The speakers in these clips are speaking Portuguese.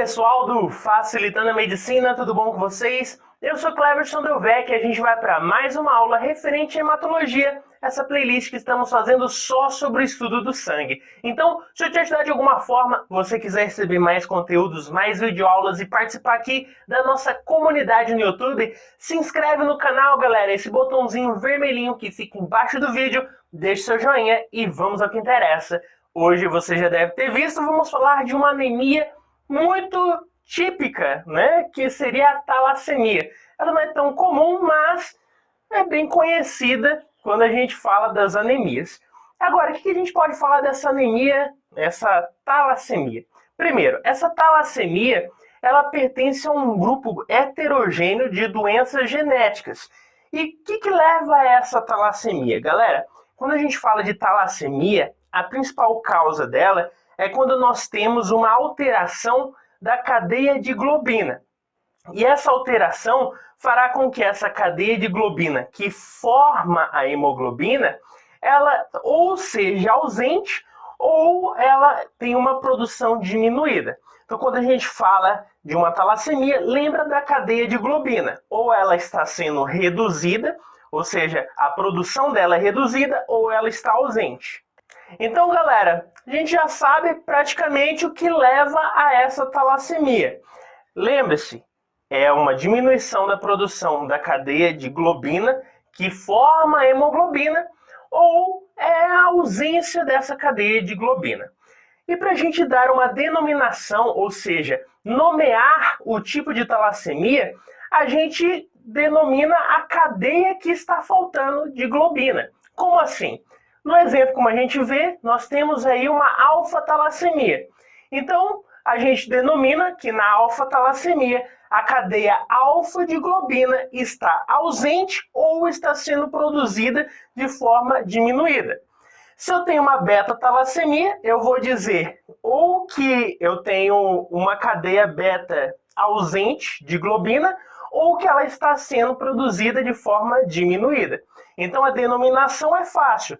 pessoal do Facilitando a Medicina, tudo bom com vocês? Eu sou Cleverson Delvecq e a gente vai para mais uma aula referente à hematologia, essa playlist que estamos fazendo só sobre o estudo do sangue. Então, se eu te ajudar de alguma forma, você quiser receber mais conteúdos, mais videoaulas e participar aqui da nossa comunidade no YouTube, se inscreve no canal, galera, esse botãozinho vermelhinho que fica embaixo do vídeo, deixe seu joinha e vamos ao que interessa. Hoje você já deve ter visto, vamos falar de uma anemia muito típica, né? Que seria a talassemia. Ela não é tão comum, mas é bem conhecida quando a gente fala das anemias. Agora, o que a gente pode falar dessa anemia, essa talassemia? Primeiro, essa talassemia, ela pertence a um grupo heterogêneo de doenças genéticas. E o que leva a essa talassemia? Galera, quando a gente fala de talassemia, a principal causa dela é quando nós temos uma alteração da cadeia de globina. E essa alteração fará com que essa cadeia de globina, que forma a hemoglobina, ela ou seja ausente ou ela tem uma produção diminuída. Então, quando a gente fala de uma talassemia, lembra da cadeia de globina. Ou ela está sendo reduzida, ou seja, a produção dela é reduzida, ou ela está ausente. Então, galera, a gente já sabe praticamente o que leva a essa talassemia. Lembre-se, é uma diminuição da produção da cadeia de globina que forma a hemoglobina ou é a ausência dessa cadeia de globina. E para a gente dar uma denominação, ou seja, nomear o tipo de talassemia, a gente denomina a cadeia que está faltando de globina. Como assim? No exemplo, como a gente vê, nós temos aí uma alfa-talassemia. Então, a gente denomina que na alfa-talassemia a cadeia alfa de globina está ausente ou está sendo produzida de forma diminuída. Se eu tenho uma beta-talassemia, eu vou dizer ou que eu tenho uma cadeia beta ausente de globina ou que ela está sendo produzida de forma diminuída. Então, a denominação é fácil.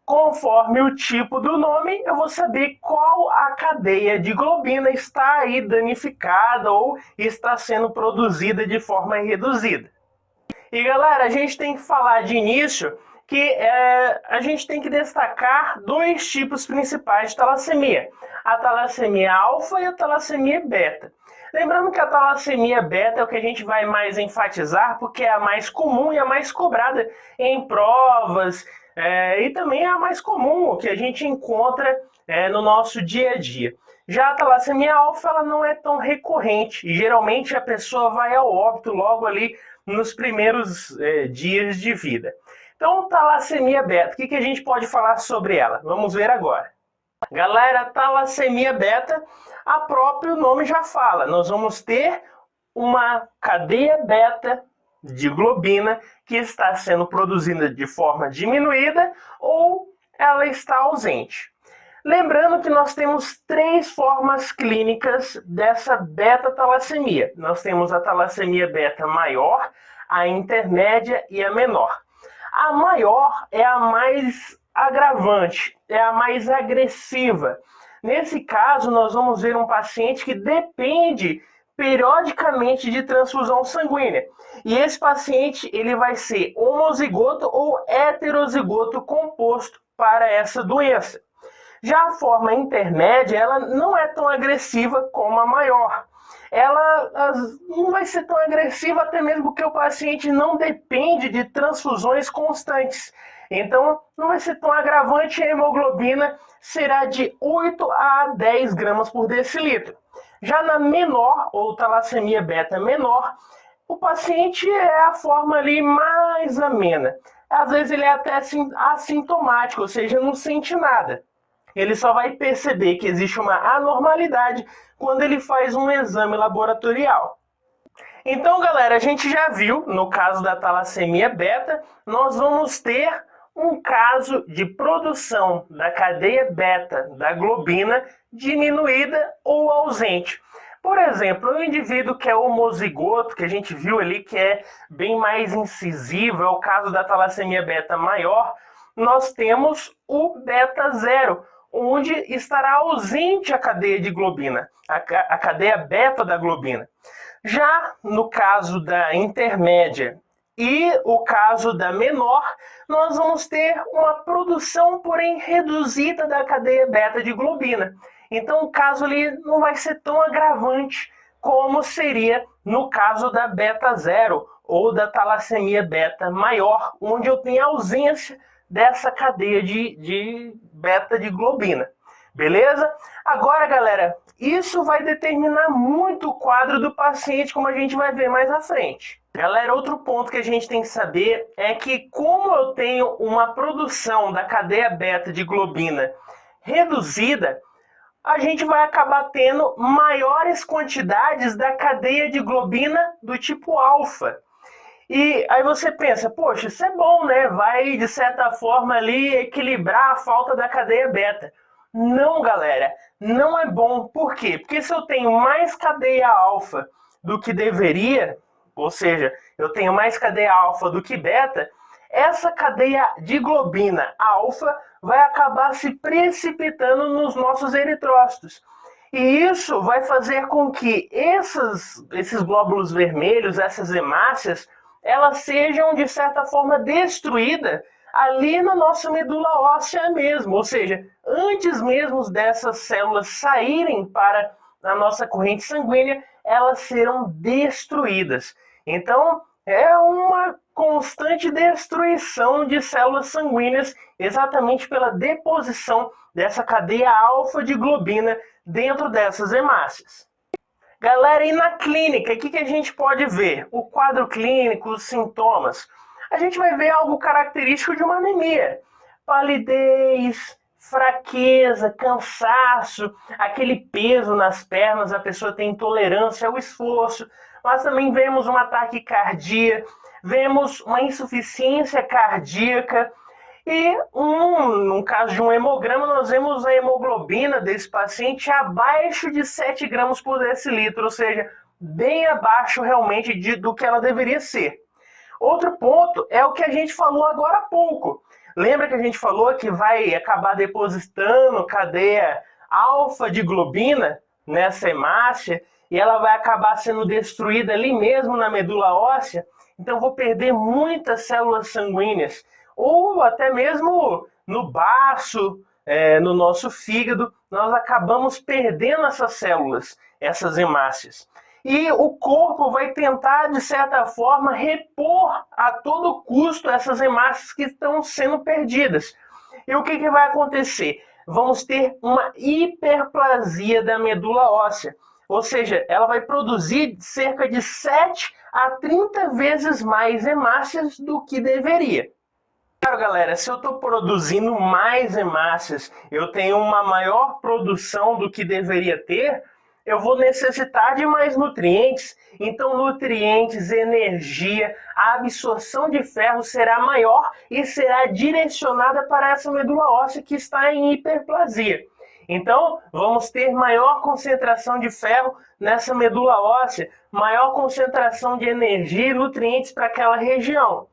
Conforme o tipo do nome, eu vou saber qual a cadeia de globina está aí danificada ou está sendo produzida de forma reduzida. E galera, a gente tem que falar de início que a gente tem que destacar dois tipos principais de talassemia. A talassemia alfa e a talassemia beta. Lembrando que a talassemia beta é o que a gente vai mais enfatizar porque é a mais comum e a mais cobrada em provas, e também é a mais comum, que a gente encontra no nosso dia a dia. Já a talassemia alfa ela não é tão recorrente e geralmente a pessoa vai ao óbito logo ali nos primeiros dias de vida. Então, talassemia beta, o que a gente pode falar sobre ela? Vamos ver agora. Galera, talassemia beta, a próprio nome já fala. Nós vamos ter uma cadeia beta de globina que está sendo produzida de forma diminuída ou ela está ausente. Lembrando que nós temos três formas clínicas dessa beta-talassemia. Nós temos a talassemia beta maior, a intermédia e a menor. A maior é a mais agravante, é a mais agressiva. Nesse caso, nós vamos ver um paciente que depende periodicamente de transfusão sanguínea. E esse paciente ele vai ser homozigoto ou heterozigoto composto para essa doença. Já a forma intermédia, ela não é tão agressiva como a maior. Ela não vai ser tão agressiva até mesmo porque o paciente não depende de transfusões constantes. Então, não vai ser tão agravante, a hemoglobina será de 8 a 10 gramas por decilitro. Já na menor, ou talassemia beta menor, o paciente é a forma ali mais amena. Às vezes ele é até assintomático, ou seja, não sente nada. Ele só vai perceber que existe uma anormalidade quando ele faz um exame laboratorial. Então, galera, a gente já viu, no caso da talassemia beta, nós vamos ter um caso de produção da cadeia beta da globina diminuída ou ausente. Por exemplo, um indivíduo que é homozigoto, que a gente viu ali que é bem mais incisivo, é o caso da talassemia beta maior, nós temos o beta 0, onde estará ausente a cadeia de globina, a cadeia beta da globina. Já no caso da intermédia e o caso da menor, nós vamos ter uma produção, porém reduzida, da cadeia beta de globina. Então o caso ali não vai ser tão agravante como seria no caso da beta zero ou da talassemia beta maior, onde eu tenho ausência dessa cadeia de beta de globina. Beleza? Agora, galera, isso vai determinar muito o quadro do paciente, como a gente vai ver mais à frente. Galera, outro ponto que a gente tem que saber é que, como eu tenho uma produção da cadeia beta de globina reduzida, a gente vai acabar tendo maiores quantidades da cadeia de globina do tipo alfa. E aí você pensa, poxa, isso é bom, né? Vai, de certa forma, ali equilibrar a falta da cadeia beta. Não, galera, não é bom. Por quê? Porque se eu tenho mais cadeia alfa do que deveria, ou seja, eu tenho mais cadeia alfa do que beta, essa cadeia de globina alfa vai acabar se precipitando nos nossos eritrócitos. E isso vai fazer com que esses glóbulos vermelhos, essas hemácias, elas sejam, de certa forma, destruídas ali na nossa medula óssea mesmo. Ou seja, antes mesmo dessas células saírem para a nossa corrente sanguínea, elas serão destruídas. Então, é uma constante destruição de células sanguíneas, exatamente pela deposição dessa cadeia alfa de globina dentro dessas hemácias. Galera, e na clínica, o que a gente pode ver? O quadro clínico, os sintomas. A gente vai ver algo característico de uma anemia. Palidez, fraqueza, cansaço, aquele peso nas pernas, a pessoa tem intolerância ao esforço, mas também vemos uma taquicardia, vemos uma insuficiência cardíaca, e no caso de um hemograma, nós vemos a hemoglobina desse paciente abaixo de 7 gramas por decilitro, ou seja, bem abaixo realmente do que ela deveria ser. Outro ponto é o que a gente falou agora há pouco. Lembra que a gente falou que vai acabar depositando cadeia alfa de globina nessa hemácia e ela vai acabar sendo destruída ali mesmo na medula óssea? Então eu vou perder muitas células sanguíneas, ou até mesmo no baço, no nosso fígado, nós acabamos perdendo essas células, essas hemácias. E o corpo vai tentar, de certa forma, repor a todo custo essas hemácias que estão sendo perdidas. E o que vai acontecer? Vamos ter uma hiperplasia da medula óssea. Ou seja, ela vai produzir cerca de 7 a 30 vezes mais hemácias do que deveria. Claro, galera, se eu estou produzindo mais hemácias, eu tenho uma maior produção do que deveria ter, eu vou necessitar de mais nutrientes. Então, nutrientes, energia, a absorção de ferro será maior e será direcionada para essa medula óssea que está em hiperplasia. Então, vamos ter maior concentração de ferro nessa medula óssea, maior concentração de energia e nutrientes para aquela região.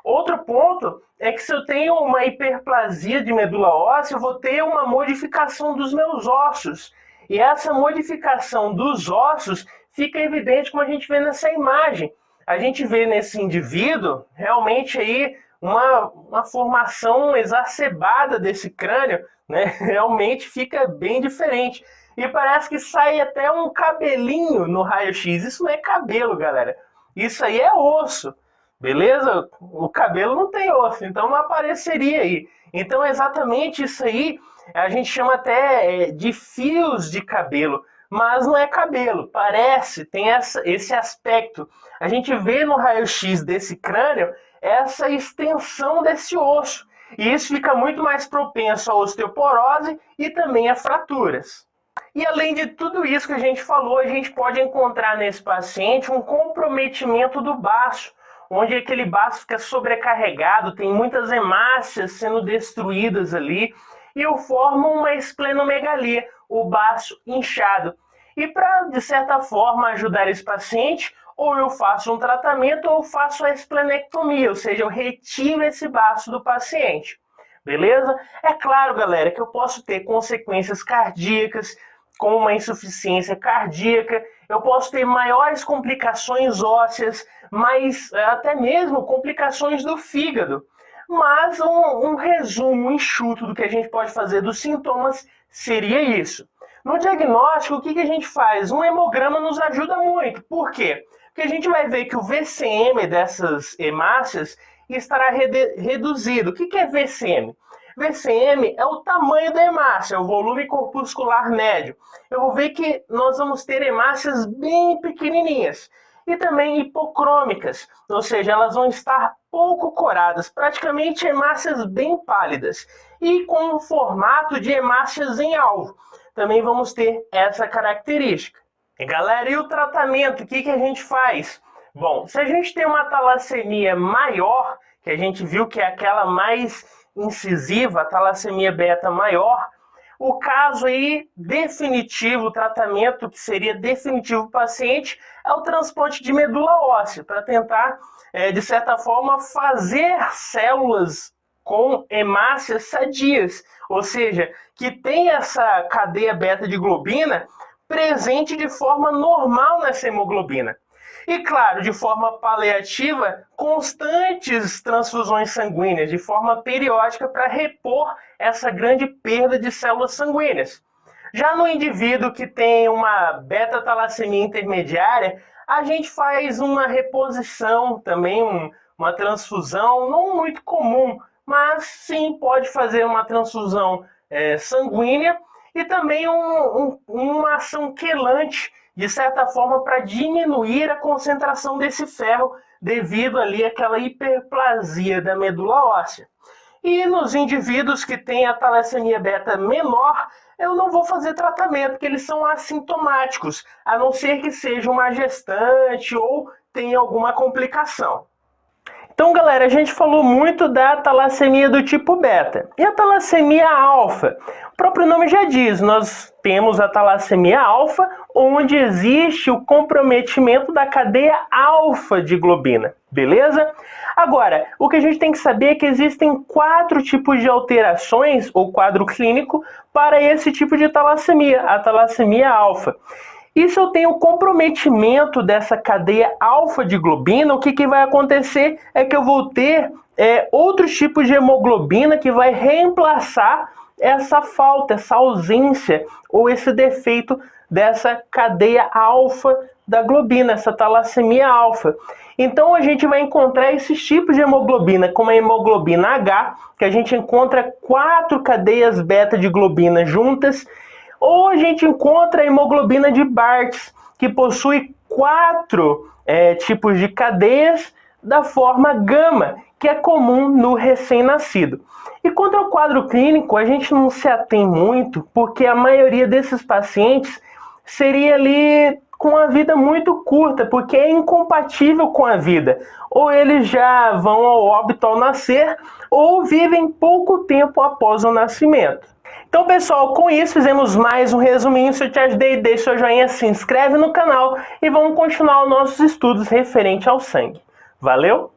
Outro ponto é que se eu tenho uma hiperplasia de medula óssea, eu vou ter uma modificação dos meus ossos. E essa modificação dos ossos fica evidente como a gente vê nessa imagem. A gente vê nesse indivíduo realmente aí uma formação exacerbada desse crânio, né? Realmente fica bem diferente. E parece que sai até um cabelinho no raio-x. Isso não é cabelo, galera. Isso aí é osso. Beleza? O cabelo não tem osso, então não apareceria aí. Então é exatamente isso aí, a gente chama até de fios de cabelo, mas não é cabelo, parece, tem esse aspecto. A gente vê no raio-x desse crânio essa extensão desse osso, e isso fica muito mais propenso à osteoporose e também a fraturas. E além de tudo isso que a gente falou, a gente pode encontrar nesse paciente um comprometimento do baço, onde aquele baço fica sobrecarregado, tem muitas hemácias sendo destruídas ali, e o formam uma esplenomegalia, o baço inchado. E para, de certa forma, ajudar esse paciente, ou eu faço um tratamento ou faço a esplenectomia, ou seja, eu retiro esse baço do paciente. beleza? É claro, galera, que eu posso ter consequências cardíacas, como uma insuficiência cardíaca, eu posso ter maiores complicações ósseas, mas até mesmo complicações do fígado. Mas um resumo enxuto do que a gente pode fazer dos sintomas seria isso. No diagnóstico, o que a gente faz? Um hemograma nos ajuda muito. Por quê? Porque a gente vai ver que o VCM dessas hemácias estará reduzido. O que é VCM? VCM é o tamanho da hemácia, o volume corpuscular médio. Eu vou ver que nós vamos ter hemácias bem pequenininhas e também hipocrômicas, ou seja, elas vão estar pouco coradas, praticamente hemácias bem pálidas e com um formato de hemácias em alvo. Também vamos ter essa característica. E galera, e o tratamento? O que a gente faz? Bom, se a gente tem uma talassemia maior, que a gente viu que é aquela mais incisiva, a talassemia beta maior, o caso aí definitivo, o tratamento que seria definitivo para o paciente é o transplante de medula óssea, para tentar, de certa forma, fazer células com hemácias sadias, ou seja, que tem essa cadeia beta de globina presente de forma normal nessa hemoglobina. E claro, de forma paliativa, constantes transfusões sanguíneas, de forma periódica para repor essa grande perda de células sanguíneas. Já no indivíduo que tem uma beta-talassemia intermediária, a gente faz uma reposição, também uma transfusão, não muito comum, mas sim pode fazer uma transfusão sanguínea e também uma ação quelante, de certa forma, para diminuir a concentração desse ferro devido ali àquela hiperplasia da medula óssea. E nos indivíduos que têm a talassemia beta menor, eu não vou fazer tratamento, porque eles são assintomáticos, a não ser que seja uma gestante ou tenha alguma complicação. Então, galera, a gente falou muito da talassemia do tipo beta. E a talassemia alfa? O próprio nome já diz, nós temos a talassemia alfa, onde existe o comprometimento da cadeia alfa de globina, beleza? Agora, o que a gente tem que saber é que existem 4 tipos de alterações, ou quadro clínico, para esse tipo de talassemia, a talassemia alfa. E se eu tenho comprometimento dessa cadeia alfa de globina, o que vai acontecer é que eu vou ter outros tipos de hemoglobina que vai reemplaçar essa falta, essa ausência ou esse defeito dessa cadeia alfa da globina, essa talassemia alfa. Então a gente vai encontrar esses tipos de hemoglobina, como a hemoglobina H, que a gente encontra 4 cadeias beta de globina juntas, ou a gente encontra a hemoglobina de Bartz, que possui 4 tipos de cadeias da forma gama, que é comum no recém-nascido. E quanto ao quadro clínico, a gente não se atém muito, porque a maioria desses pacientes seria ali com a vida muito curta, porque é incompatível com a vida. Ou eles já vão ao óbito ao nascer, ou vivem pouco tempo após o nascimento. Então, pessoal, com isso fizemos mais um resuminho. Se eu te ajudei, deixa seu joinha, se inscreve no canal e vamos continuar os nossos estudos referente ao sangue. Valeu?